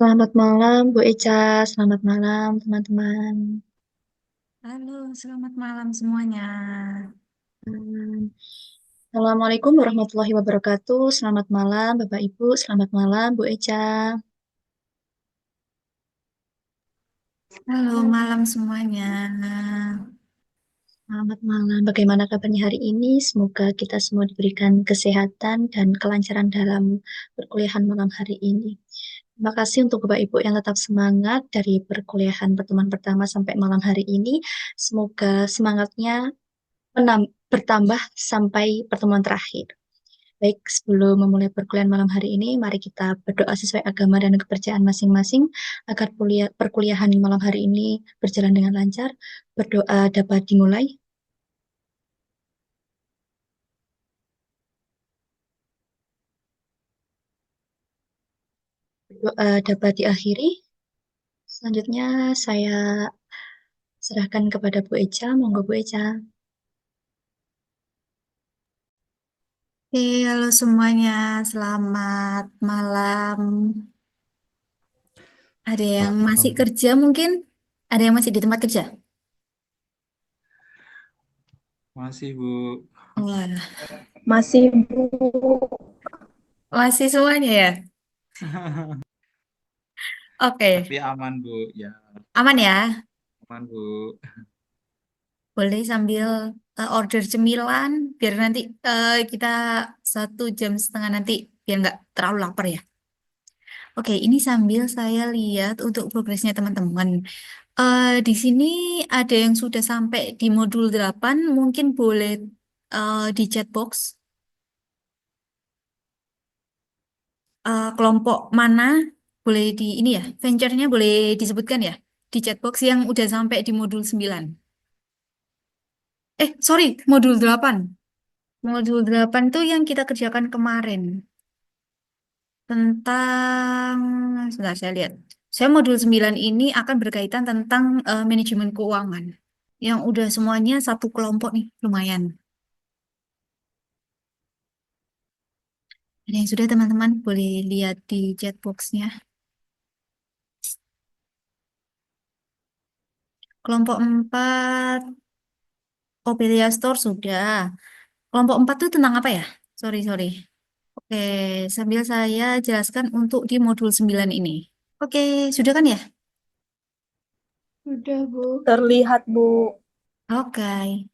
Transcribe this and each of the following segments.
Selamat malam, Bu Eca. Selamat malam, teman-teman. Halo, selamat malam semuanya. Hmm, Assalamualaikum warahmatullahi wabarakatuh. Selamat malam, Bapak Ibu. Selamat malam, Bu Eca. Halo, malam semuanya. Selamat malam. Bagaimana kabarnya hari ini? Semoga kita semua diberikan kesehatan dan kelancaran dalam perkuliahan malam hari ini. Terima kasih untuk Bapak Ibu yang tetap semangat dari perkuliahan pertemuan pertama sampai malam hari ini. Semoga semangatnya bertambah sampai pertemuan terakhir. Baik, sebelum memulai perkuliahan malam hari ini, mari kita berdoa sesuai agama dan kepercayaan masing-masing agar perkuliahan malam hari ini berjalan dengan lancar. Berdoa dapat dimulai, berdoa dapat diakhiri. Selanjutnya saya serahkan kepada Bu Eca. Monggo Bu Eca. Oke, halo semuanya. Selamat malam. Ada yang masih Malam. kerja mungkin? Ada yang masih di tempat kerja? Masih, Bu. Wah, Masih Bu. masih semuanya ya? Oke, Tapi aman, Bu. Ya, aman ya? aman, Bu. Boleh sambil order cemilan, biar nanti kita 1 jam setengah nanti, biar nggak terlalu lapar ya. Oke, ini sambil saya lihat untuk progresnya teman-teman. Di sini ada yang sudah sampai di modul 8, mungkin boleh di chat box kelompok mana, boleh di ini ya, venture-nya boleh disebutkan ya, di chat box yang udah sampai di modul 9. Sorry, modul 8. Modul 8 tuh yang kita kerjakan kemarin tentang, sebentar saya lihat. Saya modul 9 ini akan berkaitan tentang manajemen keuangan. Yang udah semuanya satu kelompok nih, lumayan. Ada yang sudah teman-teman boleh lihat di chat box-nya. Kelompok 4, Ophelia Store sudah. Kelompok 4 itu tentang apa ya? Sorry, sorry. Oke, sambil saya jelaskan untuk di modul 9 ini. Oke, sudah kan ya? Sudah Bu. Terlihat, Bu. Oke,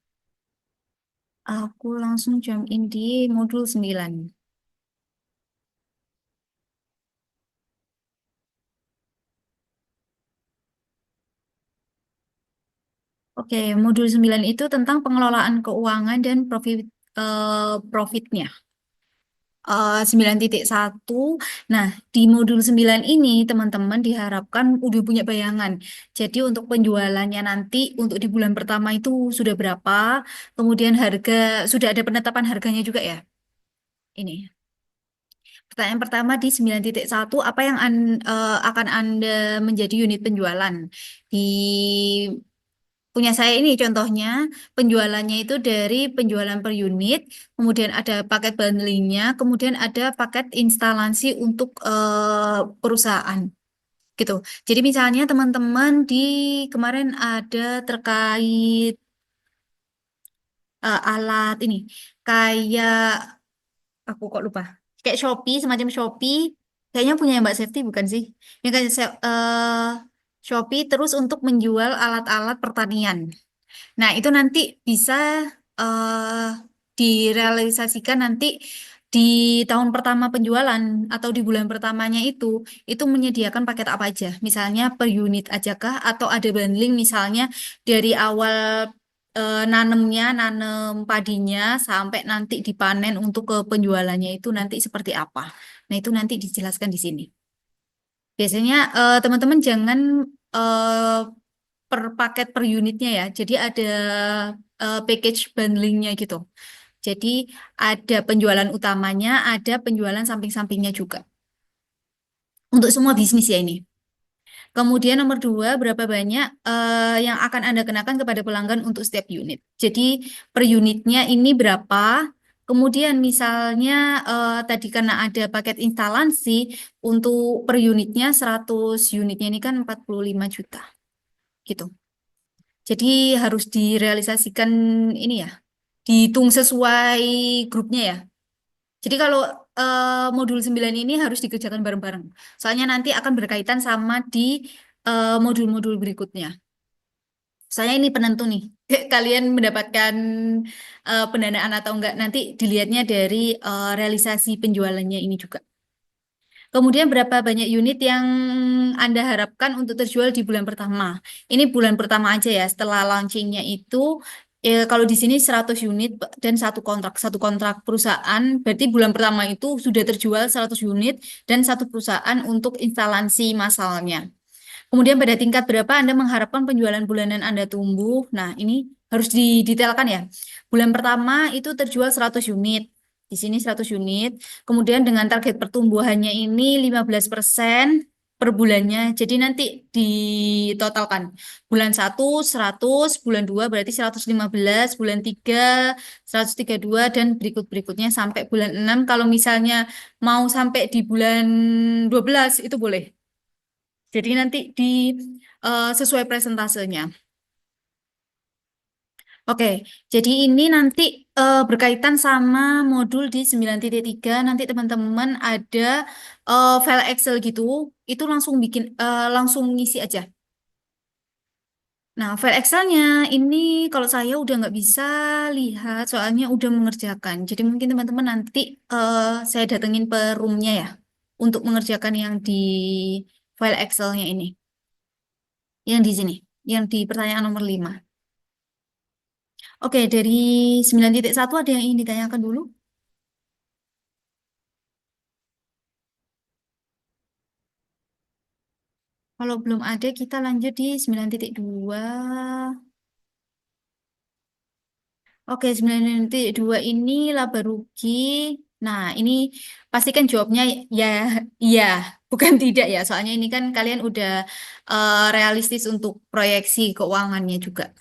aku langsung jump in di modul 9. Oke, modul 9 itu tentang pengelolaan keuangan dan profitnya. 9.1. Nah, di modul 9 ini teman-teman diharapkan udah punya bayangan. Jadi untuk penjualannya nanti untuk di bulan pertama itu sudah berapa, kemudian harga sudah ada penetapan harganya juga ya. Ini. Pertanyaan pertama di 9.1, apa yang akan Anda menjadi unit penjualan? Di punya saya ini contohnya, penjualannya itu dari penjualan per unit, kemudian ada paket bundlingnya, kemudian ada paket instalasi untuk perusahaan gitu. Jadi misalnya teman-teman di kemarin ada terkait alat ini, kayak aku kok lupa, kayak Shopee, semacam Shopee, kayaknya punya Mbak Safety bukan sih? Yang kayak Shopee terus untuk menjual alat-alat pertanian. Nah, itu nanti bisa eh, direalisasikan nanti di tahun pertama penjualan atau di bulan pertamanya itu menyediakan paket apa aja. Misalnya per unit aja kah atau ada bundling misalnya dari awal nanem padinya sampai nanti dipanen untuk ke penjualannya itu nanti seperti apa. Nah, itu nanti dijelaskan di sini. Biasanya teman-teman jangan eh, per paket per unitnya ya. Jadi ada package bundlingnya gitu. Jadi ada penjualan utamanya, ada penjualan samping-sampingnya juga. Untuk semua bisnis ya ini. Kemudian nomor 2, berapa banyak yang akan Anda kenakan kepada pelanggan untuk setiap unit. Jadi per unitnya ini berapa, Kemudian misalnya tadi karena ada paket instalasi untuk per unitnya 100 unitnya ini kan 45 juta gitu. Jadi harus direalisasikan ini ya, dihitung sesuai grupnya ya. Jadi kalau modul 9 ini harus dikerjakan bareng-bareng. Soalnya nanti akan berkaitan sama di modul-modul berikutnya. Soalnya ini penentu nih. Kalian mendapatkan pendanaan atau enggak nanti dilihatnya dari realisasi penjualannya ini juga. Kemudian berapa banyak unit yang Anda harapkan untuk terjual di bulan pertama? Ini bulan pertama aja ya, setelah launchingnya itu kalau di sini 100 unit dan satu kontrak perusahaan, berarti bulan pertama itu sudah terjual 100 unit dan satu perusahaan untuk instalasi massalnya. Kemudian pada tingkat berapa Anda mengharapkan penjualan bulanan Anda tumbuh? Nah, ini harus didetailkan ya. Bulan pertama itu terjual 100 unit. Di sini 100 unit. Kemudian dengan target pertumbuhannya ini 15% per bulannya. Jadi nanti ditotalkan. Bulan satu 100, bulan 2 berarti 115, bulan 3 132 dan berikut-berikutnya sampai bulan 6. Kalau misalnya mau sampai di bulan 12 itu boleh. Jadi nanti sesuai presentasenya. Oke, jadi ini nanti berkaitan sama modul di 9.3. Nanti teman-teman ada file Excel gitu, itu langsung langsung ngisi aja. Nah, file Excelnya ini kalau saya udah nggak bisa lihat, soalnya udah mengerjakan. Jadi mungkin teman-teman nanti saya datengin per roomnya ya, untuk mengerjakan yang di file Excelnya ini. Yang di sini, yang di pertanyaan nomor 5. Oke, dari 9.1 ada yang ingin ditanyakan dulu? Kalau belum ada, kita lanjut di 9.2. Oke, 9.2 ini laba rugi. Nah, ini pastikan jawabnya ya, iya, bukan tidak ya. Soalnya ini kan kalian udah realistis untuk proyeksi keuangannya juga.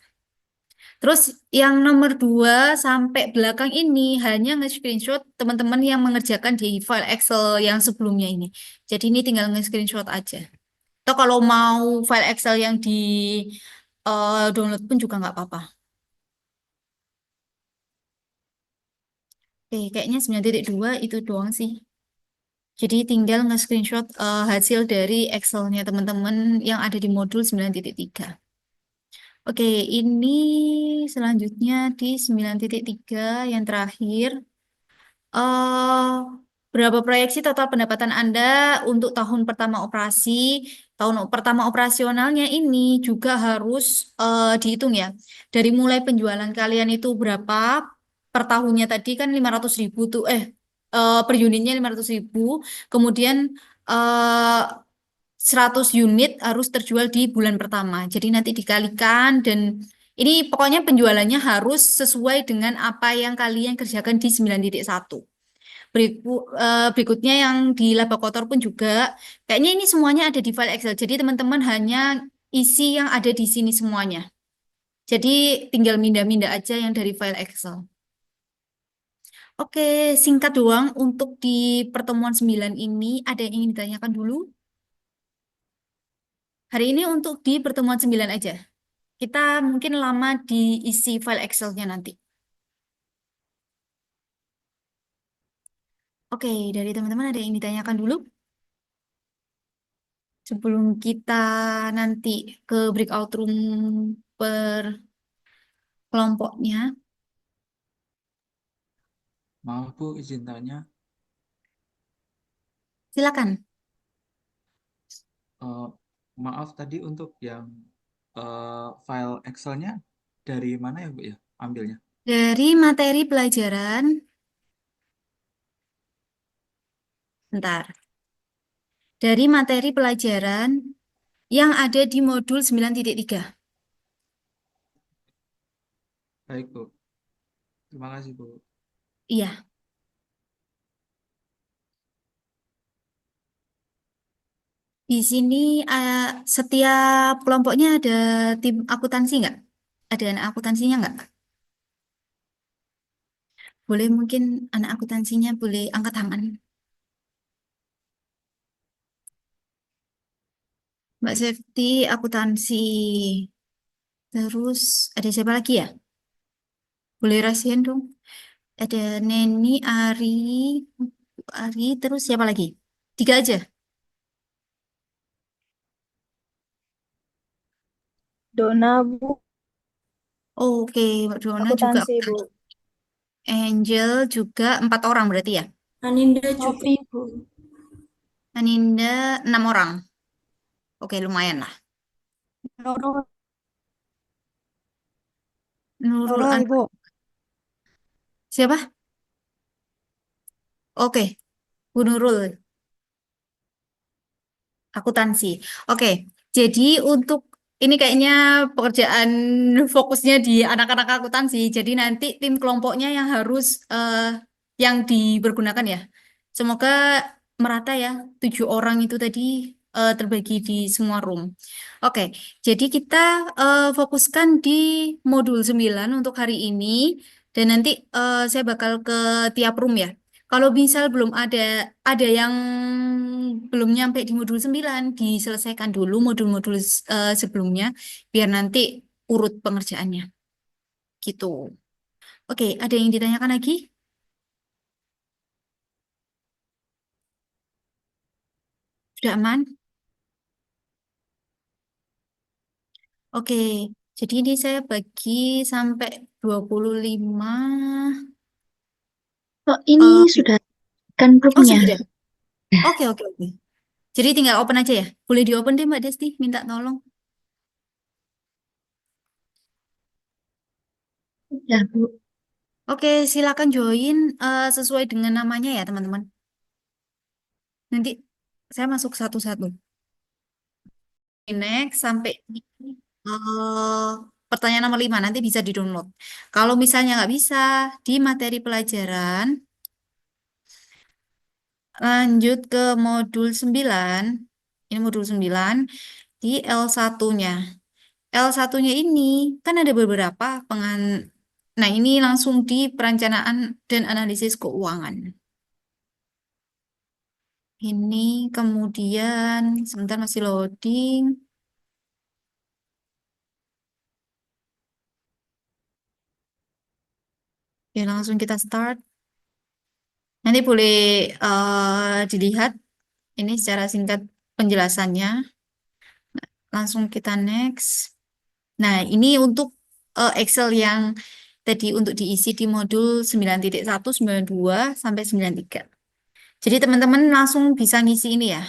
Terus yang nomor 2 sampai belakang ini hanya nge-screenshot teman-teman yang mengerjakan di file Excel yang sebelumnya ini. Jadi ini tinggal nge-screenshot aja. Atau kalau mau file Excel yang di download pun juga nggak apa-apa. Oke, kayaknya 9.2 itu doang sih. Jadi tinggal nge-screenshot hasil dari Excel-nya teman-teman yang ada di modul 9.3. Oke, ini selanjutnya di 9.3 yang terakhir. eh Berapa proyeksi total pendapatan Anda untuk tahun pertama operasi? Tahun pertama operasionalnya ini juga harus dihitung ya. Dari mulai penjualan kalian itu berapa per tahunnya tadi kan 500.000 tuh, per unitnya 500.000. Kemudian eh 100 unit harus terjual di bulan pertama. Jadi nanti dikalikan dan ini pokoknya penjualannya harus sesuai dengan apa yang kalian kerjakan di 9.1. Berikutnya yang di laba kotor pun juga, kayaknya ini semuanya ada di file Excel. Jadi teman-teman hanya isi yang ada di sini semuanya. Jadi tinggal mindah-mindah aja yang dari file Excel. Oke, singkat doang untuk di pertemuan 9 ini, ada yang ingin ditanyakan dulu? Hari ini untuk di pertemuan 9 aja. Kita mungkin lama diisi file Excel-nya nanti. Oke, dari teman-teman ada yang ingin ditanyakan dulu? Sebelum kita nanti ke breakout room per kelompoknya, Maaf Bu, izin tanya. silakan. Eh, maaf tadi untuk yang file Excel-nya dari mana ya Bu ya ambilnya? Dari materi pelajaran, bentar. Dari materi pelajaran yang ada di modul 9.3. Baik Bu, terima kasih Bu. Iya, di sini setiap kelompoknya ada tim akuntansi nggak? Ada anak akuntansinya nggak? Boleh mungkin anak akuntansinya boleh angkat tangan. Mbak Safety akuntansi. Terus ada siapa lagi ya? Boleh rahasian dong. Ada Neni, Ari, terus siapa lagi? Tiga aja. Dona, Bu. Oke, Mbak Dona juga. Akuntansi, Bu. Angel juga 4 orang berarti ya. Aninda juga. Novi, Bu. Aninda 6 orang. Oke, lumayan lah. Nurul. Nurul Nurul, An Ibu. siapa? Oke, Bu Nurul akuntansi. Oke, jadi untuk ini kayaknya pekerjaan fokusnya di anak-anak akuntansi. Jadi nanti tim kelompoknya yang harus yang dipergunakan ya. Semoga merata ya, 7 orang itu tadi terbagi di semua room. Oke, jadi kita fokuskan di modul 9 untuk hari ini. Dan nanti saya bakal ke tiap room ya. Kalau misal belum ada yang belum nyampe di modul 9 diselesaikan dulu modul-modul sebelumnya, biar nanti urut pengerjaannya. Gitu. Oke, ada yang ditanyakan lagi? Sudah aman? Oke, jadi ini saya bagi sampai 25. Oh, ini eh, sudah kan oh, grupnya. sudah. Oke, oke, oke. Jadi tinggal open aja ya? Boleh di open deh Mbak Desti, minta tolong. Ya, Bu. Oke, silakan join sesuai dengan namanya ya teman-teman. Nanti saya masuk satu-satu. Next sampai di pertanyaan nomor 5 nanti bisa di-download. Kalau misalnya nggak bisa di materi pelajaran, lanjut ke modul 9. Ini modul 9 di L1-nya. L1-nya ini kan ada beberapa Nah, ini langsung di perencanaan dan analisis keuangan. Ini kemudian sebentar masih loading. Ya, langsung kita start. Nanti boleh dilihat ini secara singkat penjelasannya. Langsung kita next. Nah, ini untuk Excel yang tadi untuk diisi di modul 9.1, 92 sampai 93. Jadi teman-teman langsung bisa ngisi ini ya.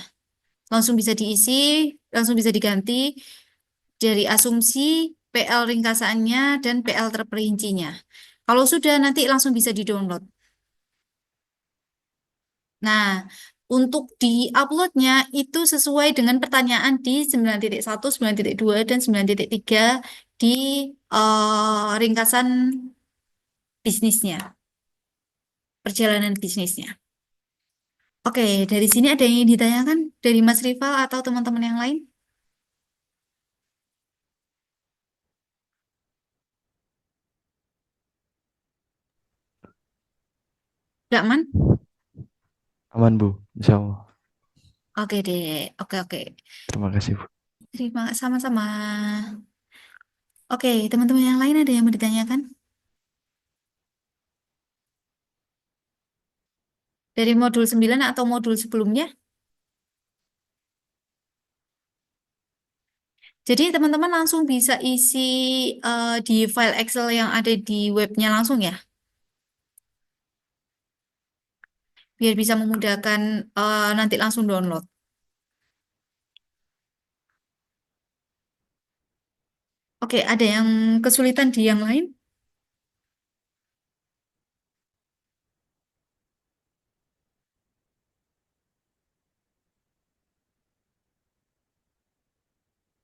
Langsung bisa diisi, langsung bisa diganti dari asumsi, PL ringkasannya, dan PL terperincinya. Kalau sudah nanti langsung bisa di-download. Nah, untuk di-uploadnya itu sesuai dengan pertanyaan di 9.1, 9.2, dan 9.3 di ringkasan bisnisnya, perjalanan bisnisnya. Oke, dari sini ada yang ingin ditanyakan dari Mas Rival atau teman-teman yang lain? Nggak, Man? Aman Bu, insya Allah. Oke deh, oke oke. Terima kasih Bu. Terima sama-sama. Oke, teman-teman yang lain ada yang mau ditanyakan? Dari modul 9 atau modul sebelumnya? Jadi teman-teman langsung bisa isi di file Excel yang ada di webnya langsung ya, biar bisa memudahkan nanti langsung download. Oke, ada yang kesulitan di yang lain?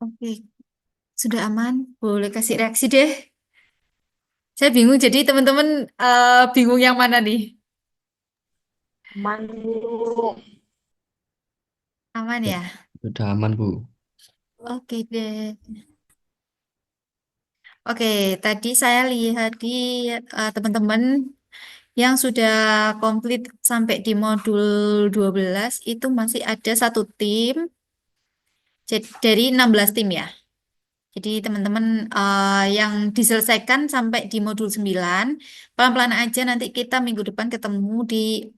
Oke, sudah aman. Boleh kasih reaksi deh. Saya bingung, jadi teman-teman bingung yang mana nih? Aman, Bu. Aman Ya, ya? sudah aman Bu. Oke deh. Oke, tadi saya lihat di teman-teman Yang sudah komplit sampai di modul 12 itu masih ada satu tim dari 16 tim ya. Jadi teman-teman yang diselesaikan sampai di modul 9, pelan-pelan aja nanti kita minggu depan ketemu di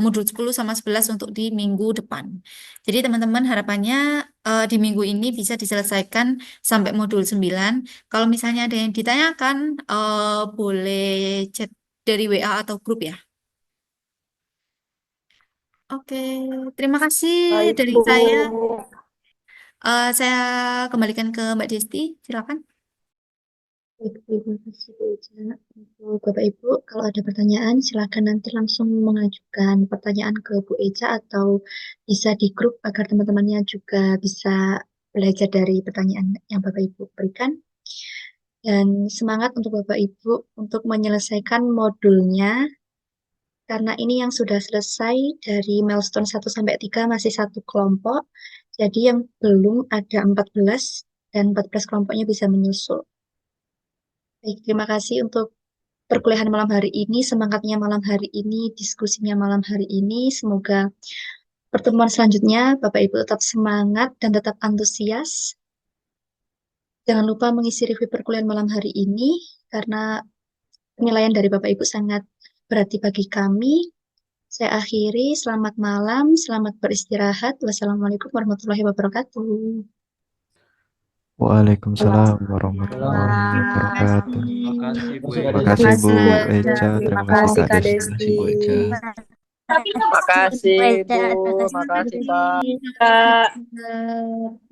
modul 10 sama 11 untuk di minggu depan. Jadi teman-teman harapannya di minggu ini bisa diselesaikan sampai modul 9. Kalau misalnya ada yang ditanyakan, boleh chat dari WA atau grup ya. Oke, terima kasih Baik, dari Bu. saya. Saya kembalikan ke Mbak Desti, silakan. Baik, terima kasih Bu Eja. Untuk Bapak Ibu, kalau ada pertanyaan silakan nanti langsung mengajukan pertanyaan ke Bu Eja atau bisa di grup agar teman-temannya juga bisa belajar dari pertanyaan yang Bapak Ibu berikan. Dan semangat untuk Bapak Ibu untuk menyelesaikan modulnya karena ini yang sudah selesai dari milestone 1 sampai 3 masih satu kelompok. Jadi yang belum ada 14 dan 14 kelompoknya bisa menyusul. Baik, terima kasih untuk perkuliahan malam hari ini, semangatnya malam hari ini, diskusinya malam hari ini. Semoga pertemuan selanjutnya Bapak Ibu tetap semangat dan tetap antusias. Jangan lupa mengisi review perkuliahan malam hari ini karena penilaian dari Bapak Ibu sangat berarti bagi kami. Saya akhiri, selamat malam, selamat beristirahat. Wassalamualaikum warahmatullahi wabarakatuh. Waalaikumsalam warahmatullahi Terima wabarakatuh. Terima kasih Bu Terima Eja. kasih Bu kasih. Eja, Terima terima kasih kasih, Kak Kak Desti. Desti. Bu Eja. Makasih, Bu. Makasih, Pak. Terima kasih.